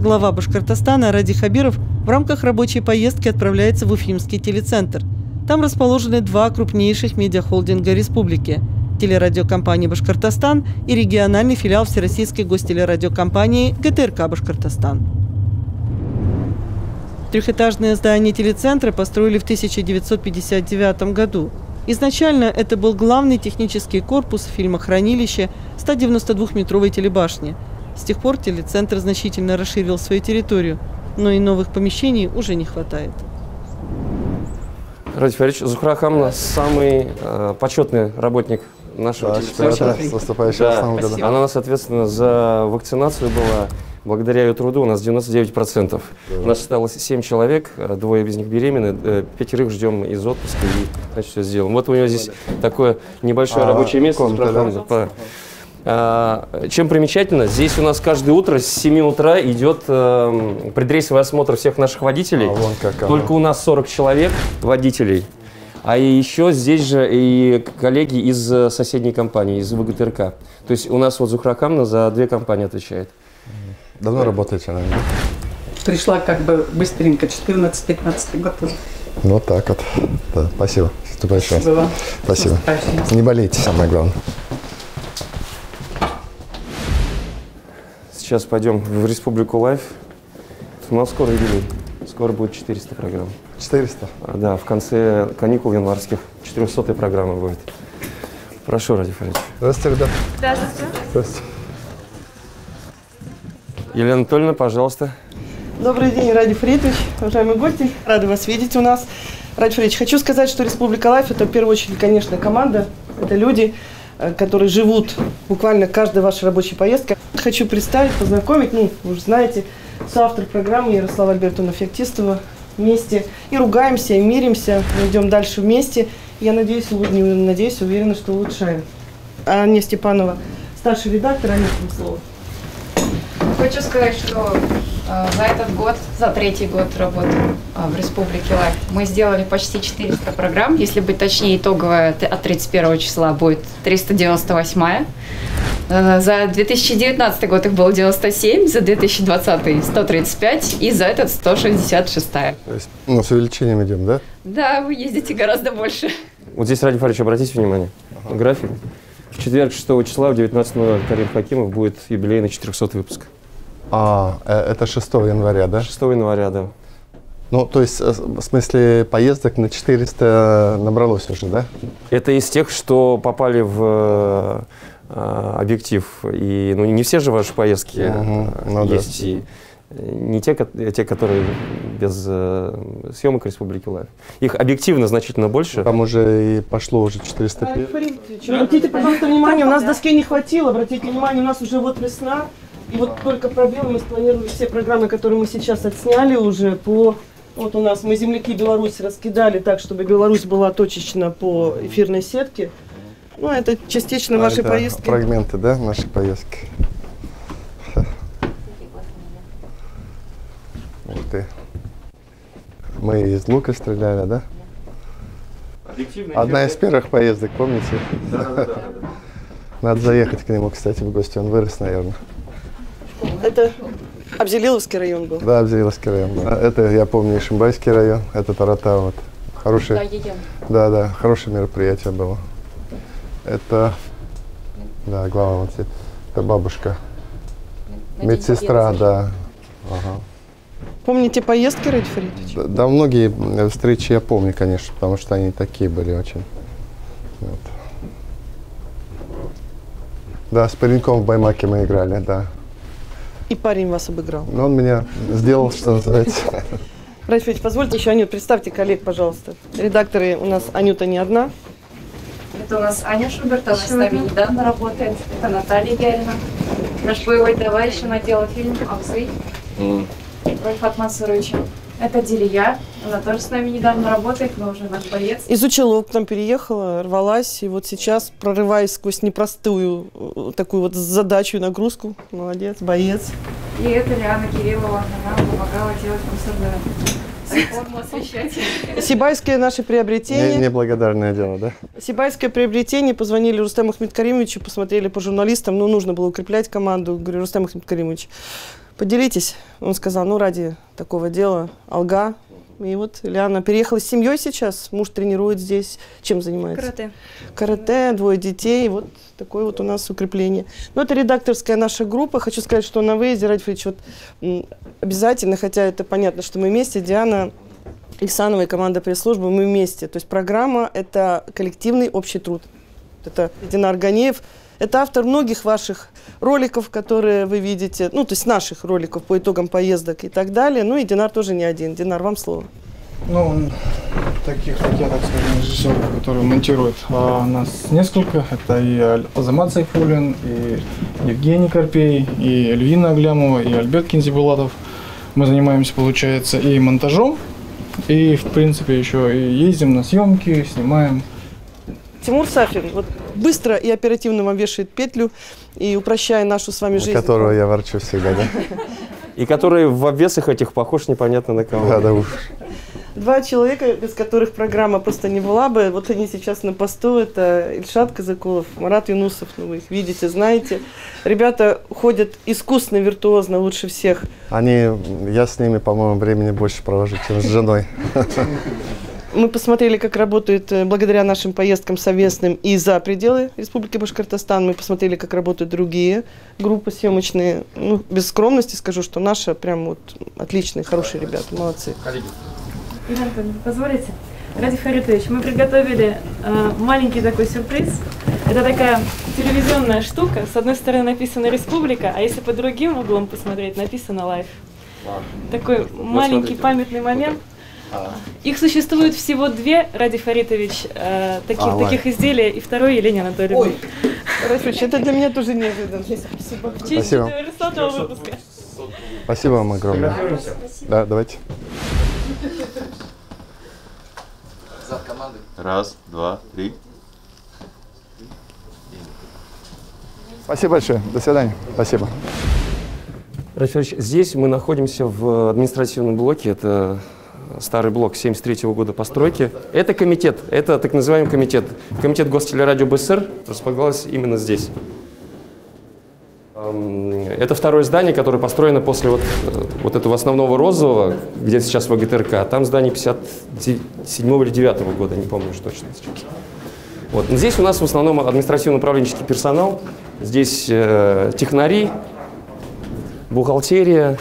Глава Башкортостана Ради Хабиров в рамках рабочей поездки отправляется в Уфимский телецентр. Там расположены два крупнейших медиахолдинга республики – телерадиокомпания «Башкортостан» и региональный филиал Всероссийской гостелерадиокомпании ГТРК «Башкортостан». Трехэтажное здание телецентра построили в 1959 году. Изначально это был главный технический корпус фильмохранилища 192-метровой телебашни. С тех пор телецентр значительно расширил свою территорию, но и новых помещений уже не хватает. Ради Фаридович, Зухра Хамна самый почетный работник нашего телецентра. С наступающим Новым годом. Она у нас, соответственно, за вакцинацию была. Благодаря ее труду у нас 99%. У нас осталось 7 человек, 2 из них беременны, 5 ждем из отпуска и, значит, все сделаем. Вот у него здесь такое небольшое рабочее место. Чем примечательно, здесь у нас каждое утро с 7 утра идет предрейсовый осмотр всех наших водителей. Только у нас 40 человек водителей. А еще здесь же и коллеги из соседней компании, из ВГТРК. То есть у нас вот Зухра Хамна за 2 компании отвечает. Давно работаете, наверное? Пришла как бы быстренько, 14-15 год. Вот так вот. Да, спасибо. Спасибо. Спасибо. Не болейте, самое главное. Сейчас пойдем в Республику Лайф. У нас скоро юбилей. Скоро будет 400 программ. 400? Да, в конце каникул январских 400-я программа будет. Прошу, Ради Фаридович. Здравствуйте, ребята. Здравствуйте. Здравствуйте. Елена Анатольевна, пожалуйста. Добрый день, Ради Фаридович, уважаемые гости. Рады вас видеть у нас. Ради Фаридович, хочу сказать, что Республика Лайф – это в первую очередь, конечно, команда. Это люди, которые живут буквально каждой вашей рабочей поездкой. Хочу представить, познакомить, вы уже знаете, соавтор программы Ярослава Альбертовна Феоктистова. Вместе и ругаемся, и миримся, мы идем дальше вместе. Я надеюсь, уверена, что улучшаем. Аня Степанова, старший редактор, Аня, слово. Хочу сказать, что за этот год, за 3-й год работы в Республике Лайф, мы сделали почти 400 программ. Если быть точнее, итоговая от 31 числа будет 398-я. За 2019 год их было 97, за 2020 135 и за этот 166-я. То есть, с увеличением идем, да? Да, вы ездите гораздо больше. Вот здесь, Ради Фаридович, обратите внимание, график. В четверг, 6 числа в 19:00 Карим Хакимов будет юбилейный 400-й выпуск. Это 6 января, да? 6 января, да. Ну, то есть, в смысле, поездок на 400 набралось уже, да? Это из тех, что попали в объектив. И не все же ваши поездки есть. И не те, которые без съемок Республики Лайф. Их объективно значительно больше. Там уже и пошло уже 405. Обратите, пожалуйста, внимание, у нас доски не хватило. Обратите внимание, у нас уже вот весна. И вот только проблема, мы спланировали все программы, которые мы сейчас отсняли уже по... Вот у нас мы земляки Беларусь раскидали так, чтобы Беларусь была точечно по эфирной сетке. Ну, это частично вашей поездки. Фрагменты, да, нашей поездки. Ух ты. Мы из лука стреляли, да? Одна из первых поездок, помните? Да. Надо заехать к нему, кстати, в гости. Он вырос, наверное. Это Абзелиловский район был? Да, Абзелиловский район был. Это, я помню, Ишимбайский район. Это Тарата. Вот. Хорошее, да, хорошее мероприятие было. Это, да, глава вот здесь. Это бабушка. Медсестра, да. Ага. Помните поездки, Ради Фаридович? Да, многие встречи я помню, конечно, потому что они такие были очень. Вот. Да, с пареньком в Баймаке мы играли, да. И парень вас обыграл. Но он меня сделал, что называется. Ради Фаридович, позвольте еще, Анют, представьте коллег, пожалуйста. Редакторы у нас Анюта не одна. Это у нас Аня Шуберт, она с нами недавно работает. Это Наталья Ярина, наш боевой товарищ, она делала фильм «Абзы» Рольфат Мансуровича. Это Дилия, она тоже с нами недавно работает, но уже наш боец. Из Учелов к нам переехала, рвалась, и вот сейчас, прорываясь сквозь непростую такую вот задачу и нагрузку, молодец, боец. И это Лиана Кириллова, она помогала делать мусорную форму освещать. Сибайское наше приобретение. Неблагодарное дело, да? Сибайское приобретение, позвонили Рустему Ахмедкаримовичу, посмотрели по журналистам, нужно было укреплять команду, говорю, Рустем Ахмедкаримович, Поделитесь. Он сказал, ну, ради такого дела, Алга. И вот Ильяна переехала с семьей сейчас, муж тренирует здесь. Чем занимается? Карате. Карате, 2 детей, вот такое вот у нас укрепление. Ну, это редакторская наша группа. Хочу сказать, что на выезде, Ради Фаридович, вот, обязательно, хотя это понятно, что мы вместе, Диана Иксанова и команда пресс-службы, мы вместе. То есть программа – это коллективный общий труд. Это Динар Ганеев. Это автор многих ваших роликов, которые вы видите, ну, то есть наших роликов по итогам поездок и так далее. Ну, и Динар тоже не один. Динар, вам слово. Ну, таких, как я, так скажем, режиссеров, которые монтируют, нас несколько. Это и Азамат Сайфуллин, и Евгений Карпей, и Эльвина Аглямова, и Альберт Кинзибулатов. Мы занимаемся, получается, и монтажом, и, в принципе, еще и ездим на съемки, снимаем. Тимур Сафин вот быстро и оперативно вам вешает петлю и упрощая нашу с вами жизнь. Которого я ворчу всегда, да? И который в обвесах этих похож непонятно на кого. Да, да уж. 2 человека, без которых программа просто не была бы. Вот они сейчас на посту. Это Ильшат Казакулов, Марат Юнусов. Ну, вы их видите, знаете. Ребята ходят искусно, виртуозно, лучше всех. Я с ними, по-моему, времени больше провожу, чем с женой. Мы посмотрели, как работают, благодаря нашим поездкам совместным и за пределы Республики Башкортостан. Мы посмотрели, как работают другие группы съемочные. Ну, без скромности скажу, что наша прям вот отличные, хорошие ребята, молодцы. Иван, позволите? Ради Фаридович, мы приготовили маленький такой сюрприз. Это такая телевизионная штука. С одной стороны написано «Республика», а если по другим углом посмотреть, написано «Лайф». Такой маленький памятный момент. Их существует всего 2, Ради Фаридович, таких изделий, и второй Елене Анатольевне. Ой, Ради Фаридович, это для меня тоже неожиданно. Спасибо. В честь 400-го выпуска. Спасибо вам огромное. Да, давайте. Зад команды. 1, 2, 3. Спасибо большое. До свидания. Спасибо. Ради Фаридович, здесь мы находимся в административном блоке. Это старый блок 1973 года постройки. Это комитет, это так называемый комитет. Комитет Гостелерадио БССР располагалось именно здесь. Это второе здание, которое построено после вот этого основного розового, где сейчас ВГТРК. Там здание 57 или 9 года, не помню уж точно сейчас. Вот. Здесь у нас в основном административно-управленческий персонал. Здесь технари, бухгалтерия.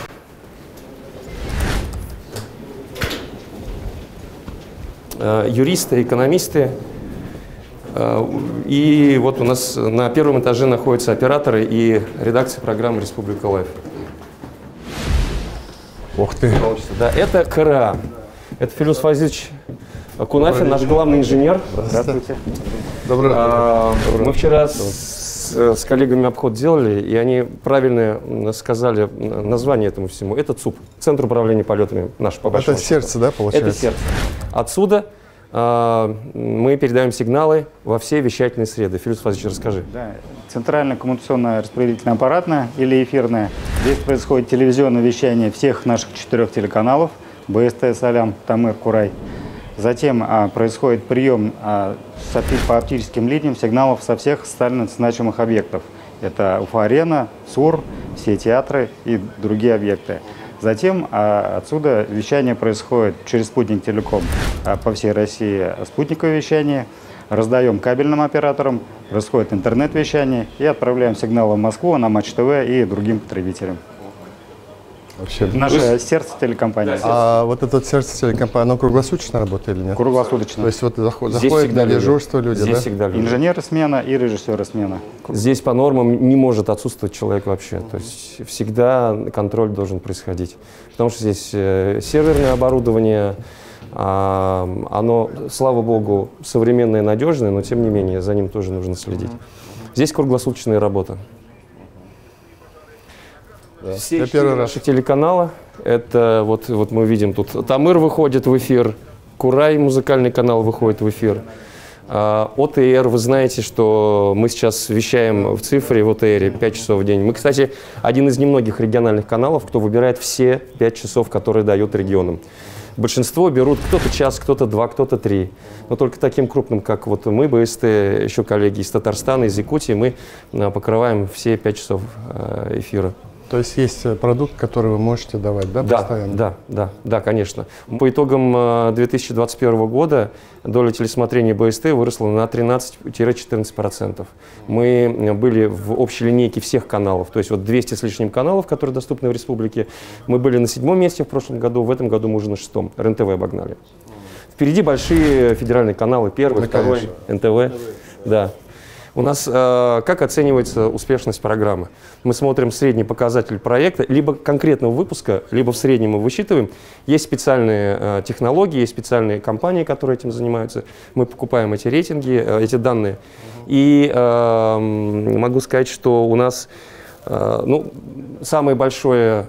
Юристы, экономисты. И вот у нас на первом этаже находятся операторы и редакция программы «Республика Лайф». Ух ты! Да, это КРА. Это Филюс Фазилович Кунафин, наш главный инженер. Здравствуйте. Доброе утро. Мы вчера с коллегами обход делали, и они правильно сказали название этому всему. Это ЦУП, Центр управления полетами наш, по большому Это сердце, да, получается? Это сердце. Отсюда мы передаем сигналы во все вещательные среды. Филюс Фазилович, расскажи. Да, центральная коммуникационная распределительная аппаратная или эфирная. Здесь происходит телевизионное вещание всех наших 4 телеканалов. БСТ, Салям, Тамыр, Курай. Затем происходит прием по оптическим линиям сигналов со всех социально значимых объектов. Это Уфа-арена, СУР, все театры и другие объекты. Затем отсюда вещание происходит через спутник Телеком по всей России, спутниковое вещание. Раздаем кабельным операторам, происходит интернет-вещание и отправляем сигналы в Москву, на Матч ТВ и другим потребителям. Вообще. Наше сердце телекомпании. А вот это сердце телекомпании, оно круглосуточно работает или нет? Круглосуточно. То есть вот заходят на дежурство люди, здесь да? Всегда люди. Инженеры смена и режиссеры смена. Здесь по нормам не может отсутствовать человек вообще. То есть всегда контроль должен происходить. Потому что здесь серверное оборудование, оно, слава богу, современное и надежное, но тем не менее за ним тоже нужно следить. Здесь круглосуточная работа. Да. Все наши телеканала, это вот мы видим тут, Тамыр выходит в эфир, Курай музыкальный канал выходит в эфир. ОТР, вы знаете, что мы сейчас вещаем в цифре в ОТРе 5 часов в день. Мы, кстати, один из немногих региональных каналов, кто выбирает все 5 часов, которые дают регионам. Большинство берут кто-то час, кто-то 2, кто-то 3. Но только таким крупным, как вот мы, БСТ, еще коллеги из Татарстана, из Якутии, мы покрываем все 5 часов эфира. То есть есть продукт, который вы можете давать, да, постоянно? Да, конечно. По итогам 2021 года доля телесмотрения БСТ выросла на 13-14%. Мы были в общей линейке всех каналов, то есть вот 200 с лишним каналов, которые доступны в республике. Мы были на 7-м месте в прошлом году, в этом году мы уже на 6-м. РНТВ обогнали. Впереди большие федеральные каналы, первый, второй, НТВ. Да. У нас как оценивается успешность программы? Мы смотрим средний показатель проекта, либо конкретного выпуска, либо в среднем мы высчитываем. Есть специальные технологии, есть специальные компании, которые этим занимаются. Мы покупаем эти рейтинги, эти данные. И могу сказать, что у нас самое большое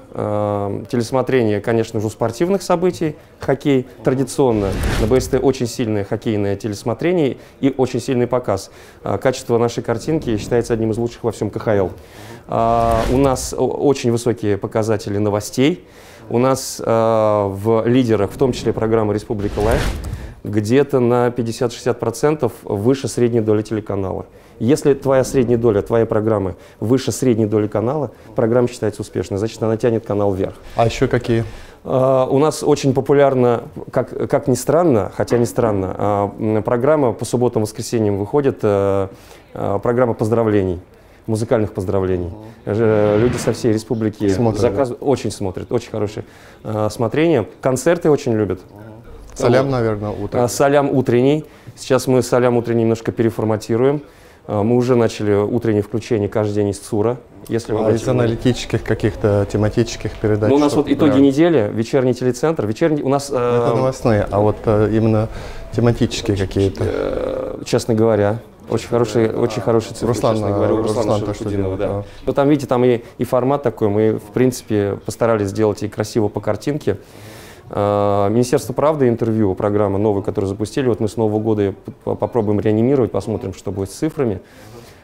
телесмотрение, конечно же, у спортивных событий, хоккей. Традиционно на БСТ очень сильное хоккейное телесмотрение и очень сильный показ. Качество нашей картинки считается одним из лучших во всем КХЛ. У нас очень высокие показатели новостей. У нас в лидерах, в том числе программа «Республика Лайф», где-то на 50-60% выше средней доли телеканала. Если твоя средняя доля, твоей программы выше средней доли канала, программа считается успешной, значит, она тянет канал вверх. А еще какие? У нас очень популярна, как ни странно, хотя не странно, программа по субботам и воскресеньям выходит, программа поздравлений, музыкальных поздравлений. Люди со всей республики заказывают, очень смотрят, очень хорошее смотрение. Концерты очень любят. Салям, наверное, утренний. Салям утренний. Сейчас мы салям утренний немножко переформатируем. Мы уже начали утреннее включение каждый день из ЦУРа. Если вы из аналитических каких-то тематических передач? У нас вот итоги недели, вечерний телецентр. Вечерний у нас... Это новостные, а вот именно тематические какие-то? Честно говоря. Очень хорошие цифры, честно говоря, у Руслана Шахудинова, да. Но там, видите, там и формат такой. Мы, в принципе, постарались сделать и красиво по картинке. Министерство правды интервью, программа новая, которую запустили, вот мы с Нового года попробуем реанимировать, посмотрим, что будет с цифрами.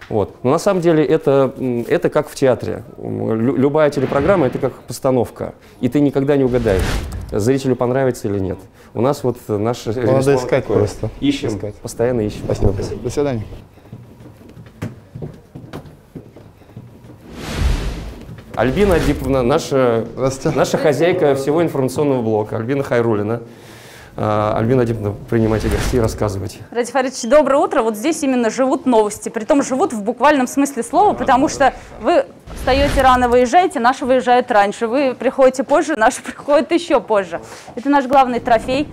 Вот. Но на самом деле это как в театре. Любая телепрограмма — это как постановка, и ты никогда не угадаешь, зрителю понравится или нет. У нас вот наш... Надо искать просто. Ищем, постоянно ищем. Спасибо. До свидания. Альбина Адиповна, наша хозяйка всего информационного блока, Альбина Хайруллина. Альбина Адиповна, принимайте гостей, рассказывайте. Радий Фаридович, доброе утро. Вот здесь именно живут новости, притом живут в буквальном смысле слова, потому что вы встаете рано, выезжаете, наши выезжают раньше, вы приходите позже, наши приходят еще позже. Это наш главный трофей,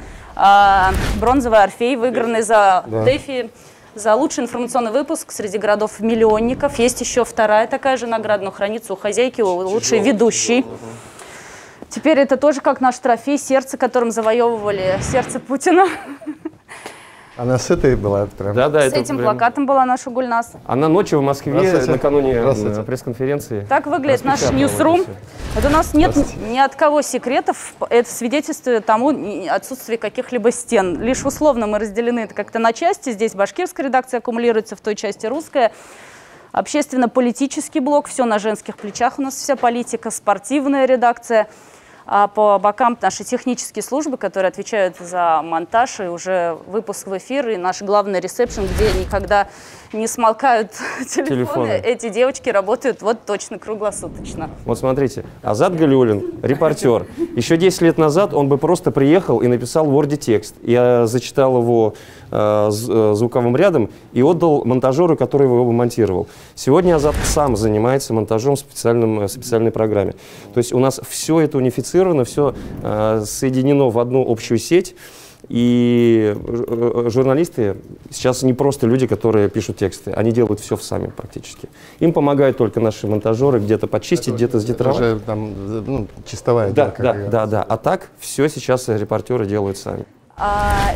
бронзовый Орфей, выигранный за ДЭФИ. За лучший информационный выпуск среди городов-миллионников. Есть еще вторая такая же награда, но хранится у хозяйки, у лучшей ведущей. Теперь это тоже как наш трофей, сердце, которым завоевывали сердце Путина. Она с этой была? Прям. Да, с этим плакатом была наша Гульнас. Она ночью в Москве, накануне пресс-конференции. Так выглядит наш ньюсрум. Вот у нас нет ни от кого секретов. Это свидетельствует тому отсутствие каких-либо стен. Лишь условно мы разделены это как-то на части. Здесь башкирская редакция аккумулируется, в той части русская. Общественно-политический блок, все на женских плечах у нас вся политика, спортивная редакция. А по бокам наши технические службы, которые отвечают за монтаж и уже выпуск в эфир, и наш главный ресепшн, где никогда не смолкают телефоны. Эти девочки работают вот точно круглосуточно. Вот смотрите, Азат Галиуллин, репортер. Еще 10 лет назад он бы просто приехал и написал в Word текст. Я зачитал его звуковым рядом и отдал монтажеру, который его монтировал. Сегодня Азат сам занимается монтажом в специальной программе. То есть у нас все это унифицировано, все соединено в одну общую сеть. И журналисты сейчас не просто люди, которые пишут тексты, они делают все сами практически. Им помогают только наши монтажеры где-то почистить, где-то сдетровать. Уже там, чистовая. Да. А так все сейчас репортеры делают сами.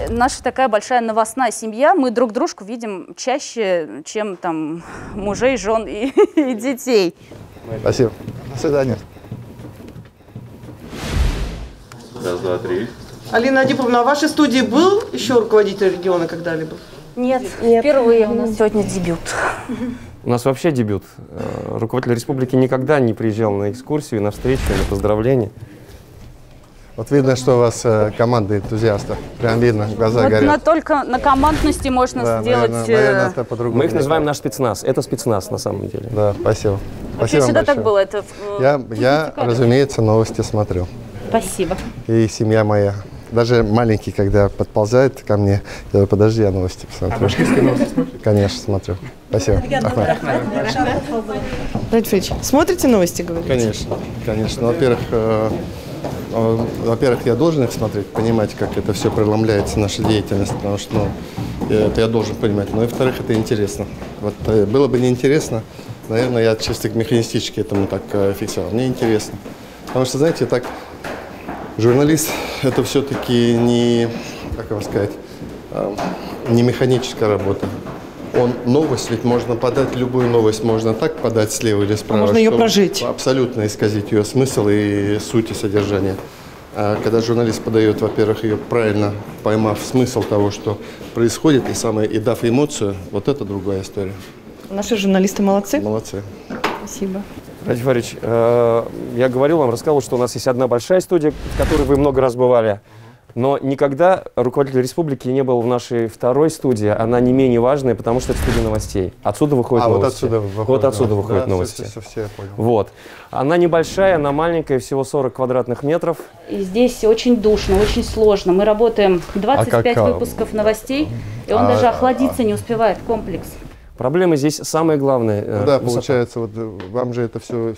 Наша такая большая новостная семья, мы друг дружку видим чаще, чем там мужей, жен и детей. Спасибо. До свидания. Раз, два, три. Алина Адиповна, а в вашей студии был еще руководитель региона когда-либо? Нет, впервые у нас сегодня дебют. У нас вообще дебют. Руководитель республики никогда не приезжал на экскурсию, на встречу, на поздравления. Вот видно, что у вас команда энтузиастов. Прям видно, глаза горят. Только на командности можно сделать... Наверное, это по-другому. Мы их называем наш спецназ. Это спецназ на самом деле. Да, спасибо. Спасибо всегда большое. так было. Это, я, разумеется, новости смотрю. Спасибо. И семья моя. Даже маленький, когда подползает ко мне, я говорю, подожди, я новости посмотрю. А башкирские новости смотрите? Конечно, смотрю. Спасибо. Ахмед. Радик Фаридович, смотрите новости, говорите? Конечно, конечно. Во-первых, я должен их смотреть, понимать, как это все преломляется, наша деятельность, потому что это я должен понимать. Но, во-вторых, это интересно. Вот было бы неинтересно, наверное, я чисто механистически этому так фиксировал. Мне интересно. Потому что, знаете, так, журналист – это все-таки не, как вам сказать, не механическая работа. Новость, ведь можно подать любую новость, можно так подать слева или справа. Можно ее прожить. Абсолютно исказить ее смысл и суть и содержание. А когда журналист подает, во-первых, ее правильно поймав смысл того, что происходит, и дав эмоцию, вот это другая история. Наши журналисты молодцы. Молодцы. Спасибо. Радик Фаридович, я говорил вам, рассказывал, что у нас есть одна большая студия, в которой вы много раз бывали. Но никогда руководитель республики не был в нашей второй студии. Она не менее важная, потому что это студия новостей. Отсюда выходят новости. Вот отсюда выходят новости. Все, я понял. Вот. Она небольшая, она маленькая, всего 40 квадратных метров. И здесь очень душно, очень сложно. Мы работаем 25 выпусков новостей, и он даже охладиться не успевает, комплекс. Проблема здесь самое главное. Да, получается, вот вам же это все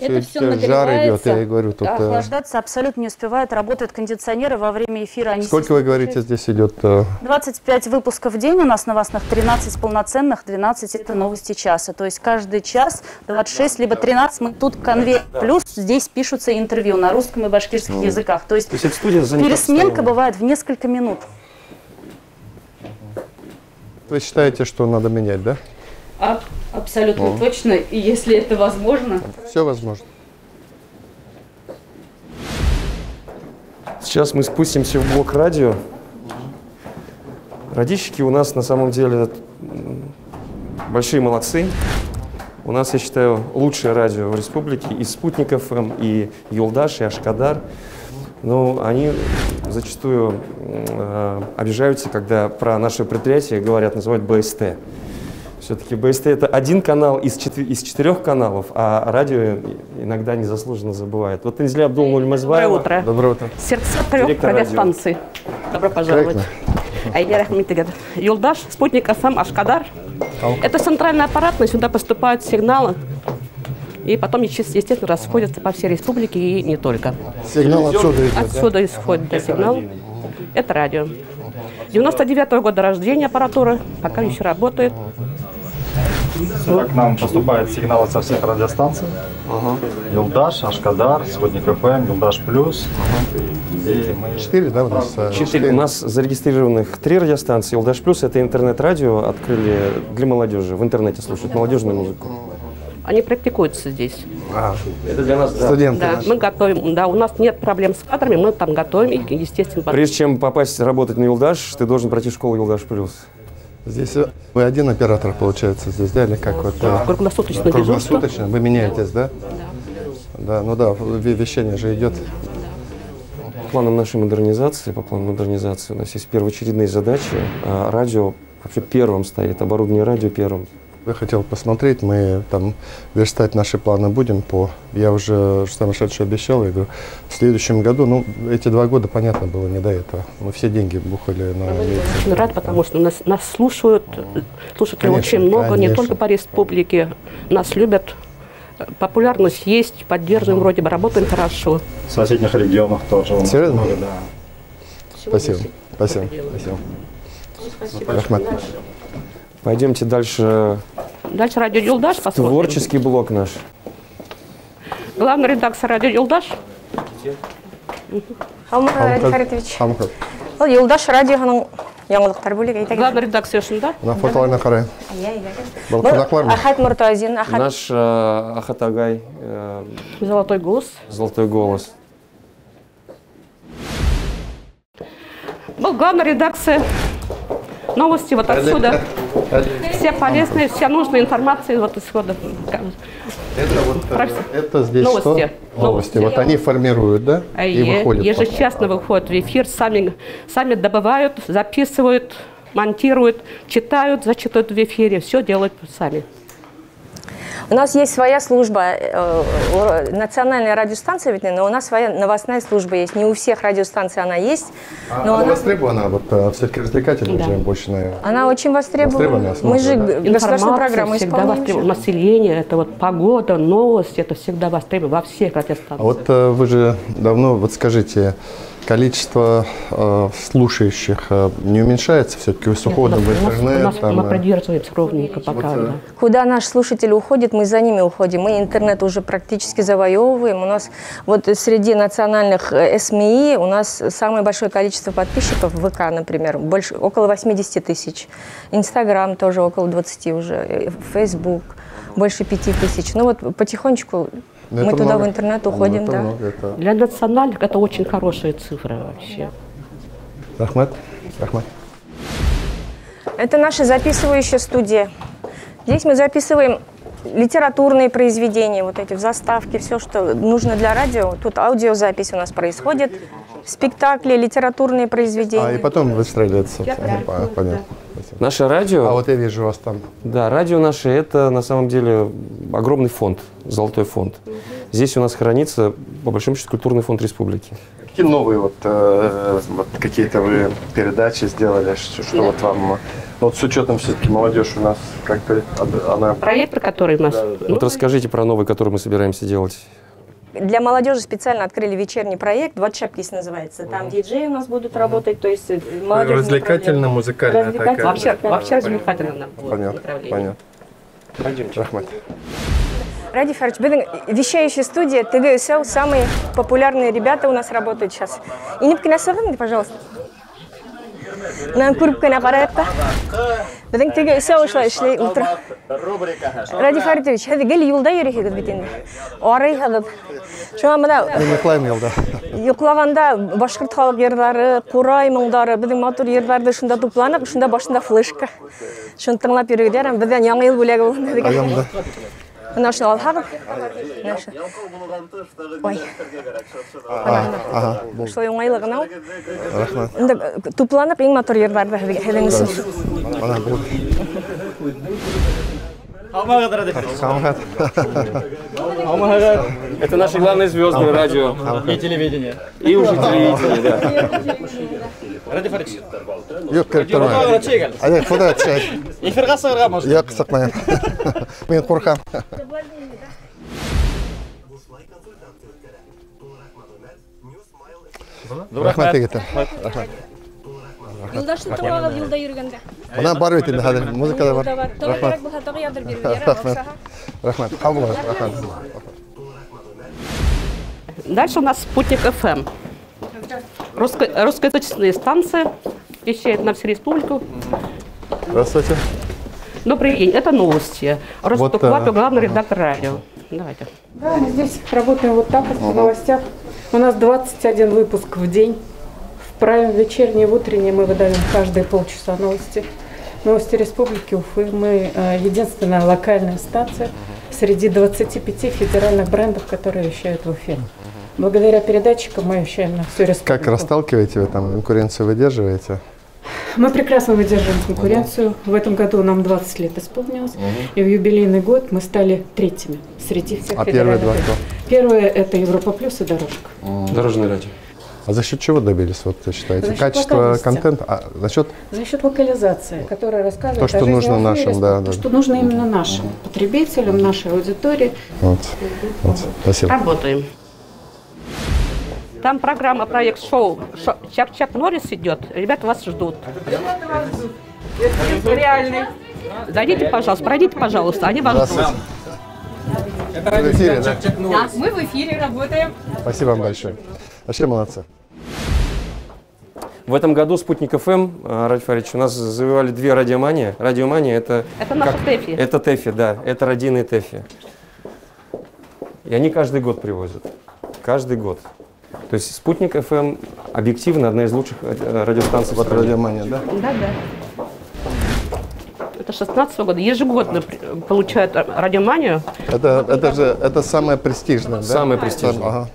жар идет, я и говорю. Тут, охлаждаться абсолютно не успевает, работают кондиционеры во время эфира. Они сколько вы говорите, здесь идет? 25 выпусков в день у нас новостных, 13 полноценных, 12 это новости часа. То есть каждый час 26, либо 13, мы тут конвейер. Плюс здесь пишутся интервью на русском и башкирских языках. То есть пересменка бывает в несколько минут. Вы считаете, что надо менять, да? Абсолютно точно, и если это возможно. Все возможно. Сейчас мы спустимся в блок радио. Радищики у нас на самом деле большие молодцы. У нас, я считаю, лучшее радио в республике, и Спутник ФМ, и Юлдаш, и Ашкадар. Но они зачастую обижаются, когда про наше предприятие говорят, называют БСТ. Все-таки БСТ – это один канал из 4 каналов, а радио иногда незаслуженно забывает. Вот Инзиля Абдулмульмазбаева. Доброе утро. Доброе утро. Сердца 3 радиостанций. Добро пожаловать. Айдер Ахметигер. Юлдаш, Спутник ФМ, Ашкадар. Это центральный аппарат, но сюда поступают сигналы. И потом, естественно, расходятся по всей республике и не только. Сигнал отсюда идет, отсюда исходит сигнал. Это радио. 99-го года рождения аппаратура, пока еще работает. К нам поступают сигналы со всех радиостанций. Юлдаш, Ашкадар, Спутник ФМ, Юлдаш Плюс. 4, да, у нас? 4. У нас зарегистрированных 3 радиостанции. Юлдаш Плюс – это интернет-радио, открыли для молодежи. В интернете слушают молодежную музыку. Они практикуются здесь. Это для нас, студенты. Да, мы готовим. Да, у нас нет проблем с кадрами, мы там готовим и, естественно. Прежде чем попасть работать на Юлдаш, ты должен пройти школу Юлдаш Плюс. Здесь вы один оператор, получается, здесь, да, или как вот? Круглосуточно дежурство. Круглосуточно, вы меняетесь, да? Да, ну да, вещание же идет. По плану нашей модернизации, у нас есть первоочередные задачи. Радио вообще первым стоит, оборудование радио первым. Я хотел посмотреть, мы там верстать наши планы будем по... Я уже сумасшедший обещал, я говорю, в следующем году, ну, эти 2 года, понятно, было не до этого. Мы все деньги бухали на... Я очень рад, потому что нас слушают, слушателей очень много, не только по республике, нас любят. Популярность есть, поддерживаем, вроде бы работаем хорошо. В соседних регионах тоже у нас много, да. Спасибо. Спасибо. Рахмат. Пойдемте дальше. Дальше радио Юлдаш посмотрим. Творческий блок наш. Главный редактор радио Юлдаш. Радик Фаридович. Юлдаш радионың яңалыктар бөлек әйтәгез. Главный редактор шунда. На фотоларына карай. Ахат Муртазин, Наш Ахат Агай. Золотой голос. Золотой голос. Был главная редакция. Новости вот отсюда. Все полезные, вся нужная информация вот исхода. Это здесь новости. Новости. Вот они формируют, да? И выходят. Ежечасно выходят в эфир, сами добывают, записывают, монтируют, читают, зачитывают в эфире. Все делают сами. У нас есть своя служба, национальная радиостанция, ведь, но у нас своя новостная служба есть. Не у всех радиостанций она есть. Но она востребована, вот все-таки развлекательная уже больше, наверное. Она очень востребована. Мы же государственную программу исполняем. Население, это вот погода, новости, это всегда востребовано во всех радиостанциях. А вот вы же давно, вот скажите, количество слушающих не уменьшается все-таки с уходом в интернет? Мы продерживаемся ровненько пока. Вот, да. Куда наш слушатель уходит, мы за ними уходим. Мы интернет уже практически завоевываем. У нас вот среди национальных СМИ у нас самое большое количество подписчиков в ВК, например, больше, около 80 тысяч. Инстаграм тоже около 20 уже. Фейсбук больше 5 тысяч. Ну вот потихонечку мы туда в интернет уходим. Да. Для национальных это очень хорошая цифра вообще. Рахмат. Это наша записывающая студия. Здесь мы записываем литературные произведения, вот эти заставки, все, что нужно для радио. Тут аудиозапись у нас происходит, спектакли, литературные произведения. И потом выстреливается. Понятно. Наше радио... А вот я вижу вас там. Да, радио наше – это на самом деле огромный фонд, золотой фонд. Здесь у нас хранится, по большому счету, культурный фонд республики. Какие новые вот какие-то вы передачи сделали, что вот вам... Вот с учетом все-таки молодежь у нас как-то она... Проект, про который у нас... Вот расскажите про новый, который мы собираемся делать. Для молодежи специально открыли вечерний проект, «Вот шапкис» называется. Там диджеи у нас будут работать, то есть молодежь... Развлекательно-музыкальная такая. Вообще развлекательно. Понятно. Пойдемте. Рахмат. Ради Фарич, вещающая студия, ТГСЛ, самые популярные ребята у нас работают сейчас. И не покинасованы, пожалуйста. Нам курбкана караятта. Беден ТГСЛ шлай ультра. Ради Фаритович, хады гели юлда йөрихегез бит инде. Арый хады. Шуңа мына йоклаганда башкорт халык йырлары, Курай моңдары, безнең матур йырларда шунда тупланып, шунда башында флешка. Шуны тыңлап йөргәләр, бездән яңа ел бүләге булды дигән. Мына шуны алһагыз. Ой. Шулай уңайлыгына. Рахмат. Инде тупланып иң матур йырларда һәдәңез. Это наши главные звезды радио. И телевидение. И уже телевидение, да. Ради Фарич. Yok, kırptırmayın. Hadi, kuda çek. Efirga sığırga mı? Yok, sıkmayın. Ben korkam. Рахмат егеттер. Рахмат. Юлдаштын тугалы юлда йөргәндә. Мына бар бит инде хәзер, музыкада бар. Рахмат. Булса тагы ядыр бирүләр. Рахмат. Кабул булсын. Рахмат. Дальше у нас «Спутник ФМ». Русскоязычная станция, вещает на всю республику. Здравствуйте. Добрый день, это новости. Ростов Лапин, главный редактор радио. Давайте. Да, мы здесь работаем вот так вот в новостях. У нас 21 выпуск в день. В прайм вечернее, в утреннее мы выдаем каждые полчаса новости. Новости Республики Уфы. Мы единственная локальная станция среди 25 федеральных брендов, которые вещают в Уфе. Благодаря передатчикам мы вещаем на всю республику. Как расталкиваете вы там, конкуренцию выдерживаете? Мы прекрасно выдерживаем конкуренцию. В этом году нам 20 лет исполнилось. И в юбилейный год мы стали третьими среди всех федеральных брендов. Первое – это Европа Плюс и Дорожка. Дорожное радио. А за счет чего добились, вот вы считаете? Качество контента? За счет локализации, которая рассказывает то, что нужно нашим, да. Что нужно именно нашим потребителям, нашей аудитории. Вот. Спасибо. Работаем. Там программа, проект шоу «Чак-Чак Норрис» идет. Ребята вас ждут. Реальный. Зайдите, пожалуйста, пройдите, пожалуйста, они вас ждут. В эфире, да? Да, мы в эфире работаем. Спасибо вам большое. Вообще молодцы. В этом году «Спутник ФМ», Ради Фарич, у нас завоевали 2 радиомании. Радиомания – это наша ТЭФИ. Это ТЭФИ, да. Это родийные ТЭФИ. И они каждый год привозят. Каждый год. То есть «Спутник ФМ» объективно одна из лучших радиостанций в стране. Радиомания, да? Да. Это 16-го года. Ежегодно получают радиоманию. Это самое престижное, да? Самое престижное. Ага.